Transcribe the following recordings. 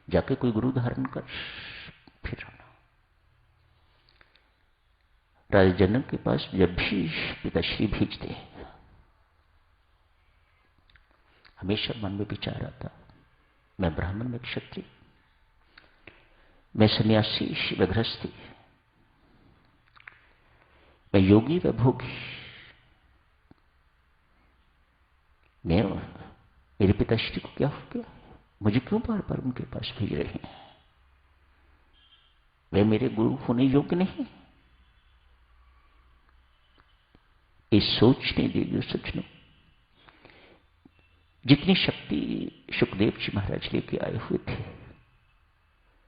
जाके कोई गुरु धारण कर फिर आना। राजा जनक के पास जब भी पिताश्री भेजते हमेशा मन में विचार आता, मैं ब्राह्मण, मैं क्षत्रिय, मैं सन्यासी व गृहस्थी, मैं योगी व भोगी, मैं मेरे पिताश्री को क्या हो गया, मुझे क्यों बार बार उनके पास भेज रहे हैं, वे मेरे गुरु होने योग्य नहीं। इस सोचने दीजिए सज्जनों, जितनी शक्ति सुखदेव जी महाराज लेके आए हुए थे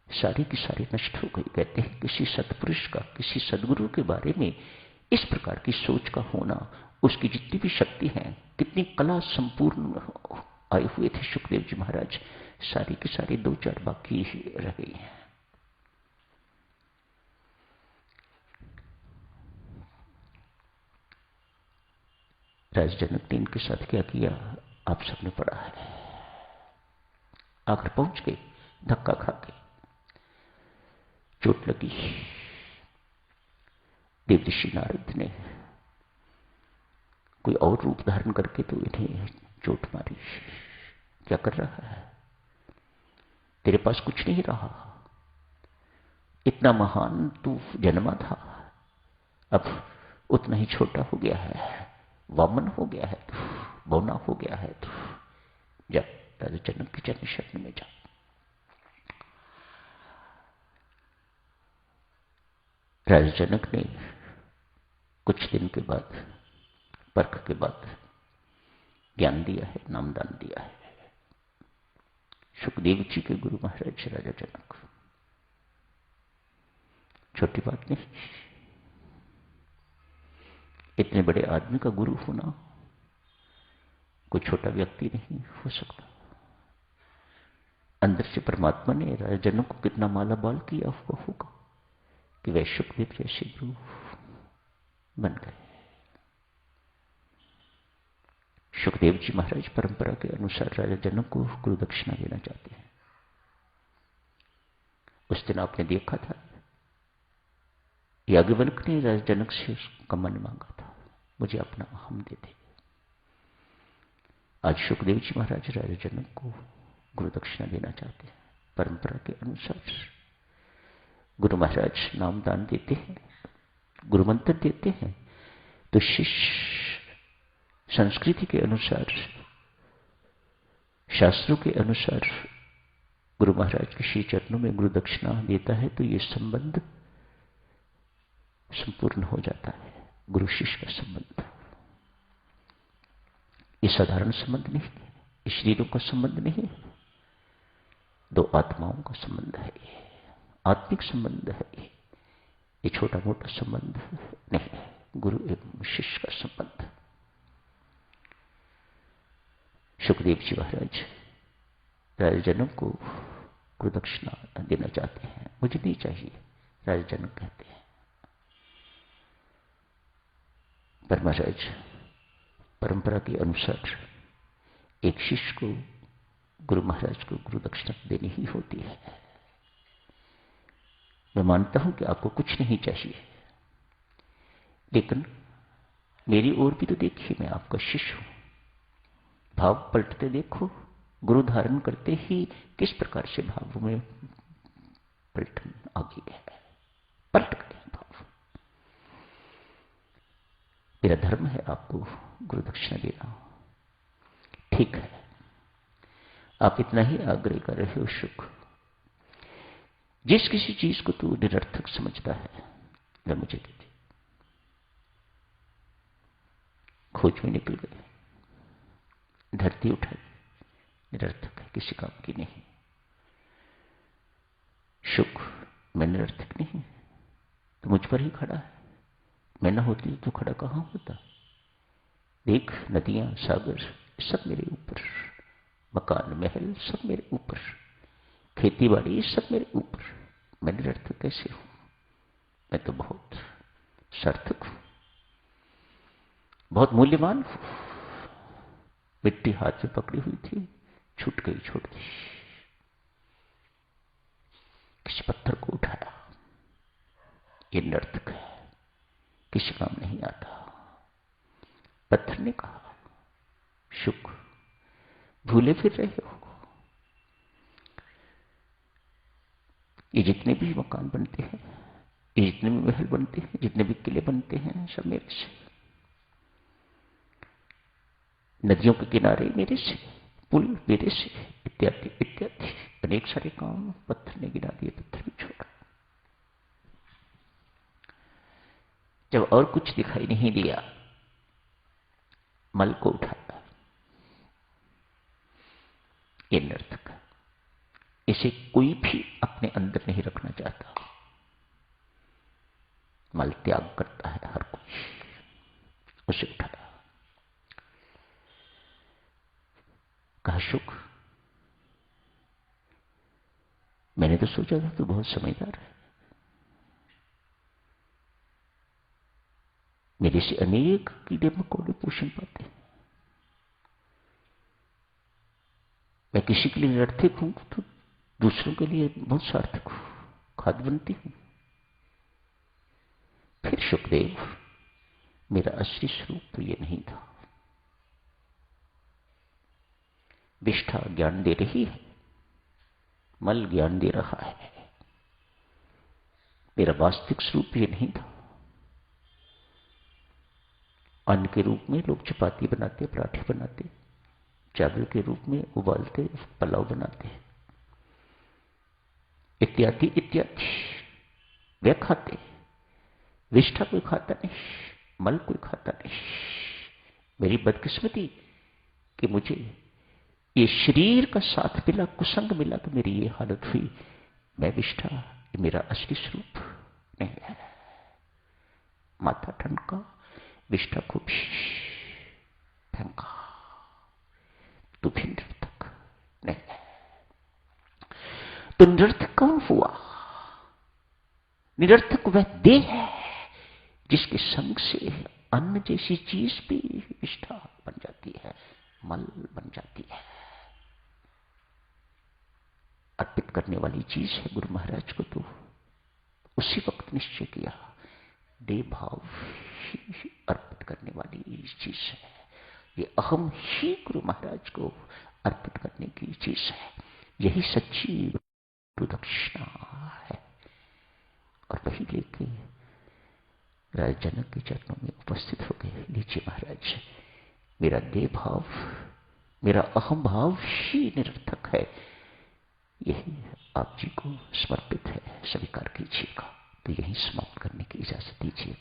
सारी की सारी नष्ट हो गई। कहते हैं किसी सत्पुरुष का, किसी सदगुरु के बारे में इस प्रकार की सोच का होना, उसकी जितनी भी शक्ति है, कितनी कला संपूर्ण आए हुए थे सुखदेव जी महाराज, सारी की सारी दो चार बाकी रह गई हैं। राजा जनक ने इनके साथ क्या किया आप सबने पढ़ा है। आखिर पहुंच गए, धक्का खा के, चोट लगी। देवऋषि नारद ने कोई और रूप धारण करके तो इन्हें चोट मारी। क्या कर रहा है, तेरे पास कुछ नहीं रहा, इतना महान तू जन्मा था, अब उतना ही छोटा हो गया है, वामन हो गया है तू, बौना हो गया है तू, जा राजा जनक के चरण शरण में जा। राजा जनक ने कुछ दिन के बाद, परख के बाद ज्ञान दिया है, नामदान दिया है। सुखदेव जी के गुरु महाराज राजा जनक, छोटी बात नहीं। इतने बड़े आदमी का गुरु होना कोई छोटा व्यक्ति नहीं हो सकता। अंदर से परमात्मा ने राजा जनक को कितना माला बाल किया हुआ होगा कि वह सुखदेव जैसे गुरु बन गए। सुखदेव जी महाराज परंपरा के अनुसार राजा जनक को गुरु दक्षिणा देना चाहते हैं। उस दिन आपने देखा था याज्ञवल्क्य ने राजा जनक से उसका मन मांगा था, मुझे अपना अहम दे दे। आज सुखदेव जी महाराज राजा जनक को गुरु दक्षिणा देना चाहते हैं। परंपरा के अनुसार गुरु महाराज नामदान देते हैं, गुरु मंत्र देते हैं, तो शिष्य संस्कृति के अनुसार, शास्त्रों के अनुसार गुरु महाराज के श्री चरणों में गुरु दक्षिणा देता है तो ये संबंध संपूर्ण हो जाता है। गुरु शिष्य का संबंध ये साधारण संबंध नहीं है, ये शरीरों का संबंध नहीं है, दो आत्माओं का संबंध है, ये आत्मिक संबंध है, ये छोटा मोटा संबंध नहीं है, गुरु एवं शिष्य का संबंध। सुखदेव जी महाराज राजा जनक को गुरु दक्षिणा देना चाहते हैं। मुझे नहीं चाहिए, राजा जनक कहते हैं। पर महाराज परंपरा के अनुसार एक शिष्य को गुरु महाराज को गुरु दक्षिणा देनी ही होती है। मैं मानता हूं कि आपको कुछ नहीं चाहिए, लेकिन मेरी ओर भी तो देखिए, मैं आपका शिष्य हूं। भाव पलटते देखो, गुरु धारण करते ही किस प्रकार से भावों में पलटन आ गई है, पलट गए भाव। मेरा धर्म है आपको गुरु दक्षिणा देना, ठीक है। आप इतना ही आग्रह कर रहे हो सुख। जिस किसी चीज को तू निरर्थक समझता है वह मुझे दे दे। खोज में निकल गए, धरती उठाई, निरर्थक है, किसी काम की नहीं। सुख मैं निरर्थक नहीं, तो मुझ पर ही खड़ा है। मैं न होती तो खड़ा कहां होता। देख नदियां, सागर सब मेरे ऊपर, मकान महल सब मेरे ऊपर, खेती बाड़ी सब मेरे ऊपर। मैं निरर्थक कैसे हूं? मैं तो बहुत सार्थक हूं, बहुत मूल्यवान हूं। मिट्टी हाथ में पकड़ी हुई थी, छूट गई, छोड़ दी। ये निरर्थक है, किसी काम नहीं आता। पत्थर ने कहा, शुक, भूले फिर रहे हो। ये जितने भी मकान बनते हैं, ये जितने भी महल बनते हैं, जितने भी किले बनते हैं, सब मेरे से। नदियों के किनारे मेरे से, पुल मेरे से, इत्यादि इत्यादि अनेक सारे काम पत्थर ने गिरा दिए, पत्थर भी छोड़ा। जब और कुछ दिखाई नहीं दिया, मल को उठाया। ये निरर्थक, इसे कोई भी अपने अंदर नहीं रखना चाहता। मल त्याग करता है हर कोई। उसे उठाया, कहा, शुक, मैंने तो सोचा था तू बहुत समझदार है, मेरे से अनेक कीड़े मकोड़े पोषण पाते हैं। मैं किसी के लिए निरर्थक हूं तो दूसरों के लिए बहुत सार्थक हूं, खाद बनती हूं। फिर सुखदेव, मेरा असली स्वरूप तो ये नहीं था। विष्ठा ज्ञान दे रही है, मल ज्ञान दे रहा है, मेरा वास्तविक स्वरूप ये नहीं था। अन्न के रूप में लोग चपाती बनाते, पराठे बनाते, चावल के रूप में उबालते, पुलाव बनाते, इत्यादि इत्यादि। वे खाते, विष्ठा कोई खाता नहीं, मल कोई खाता नहीं। मेरी बदकिस्मती कि मुझे ये शरीर का साथ मिला, कुसंग मिला, तो मेरी ये हालत हुई। मैं विष्ठा, ये मेरा असली स्वरूप नहीं है। माथा ठनका, विष्ठा को भी फेंका, तू भी निरर्थक नहीं है। तो निरर्थक कौन हुआ? निरर्थक वह देह है जिसके संग से अन्न जैसी चीज भी विष्ठा बन जाती है, मल बन जाती है। अर्पित करने वाली चीज है गुरु महाराज को। तो उसी वक्त निश्चय किया, देह भाव ही अर्पित करने वाली चीज है। ये अहम ही गुरु महाराज को अर्पित करने की चीज है। यही सच्ची गुरु दक्षिणा है। और वही लेके राजा जनक के चरणों में उपस्थित हो गए। लीजिए महाराज, मेरा देह भाव, मेरा अहम भाव ही निरर्थक है, यही आप जी को समर्पित है, स्वीकार कीजिएगा। तो यही समाप्त करने की इजाजत दीजिए।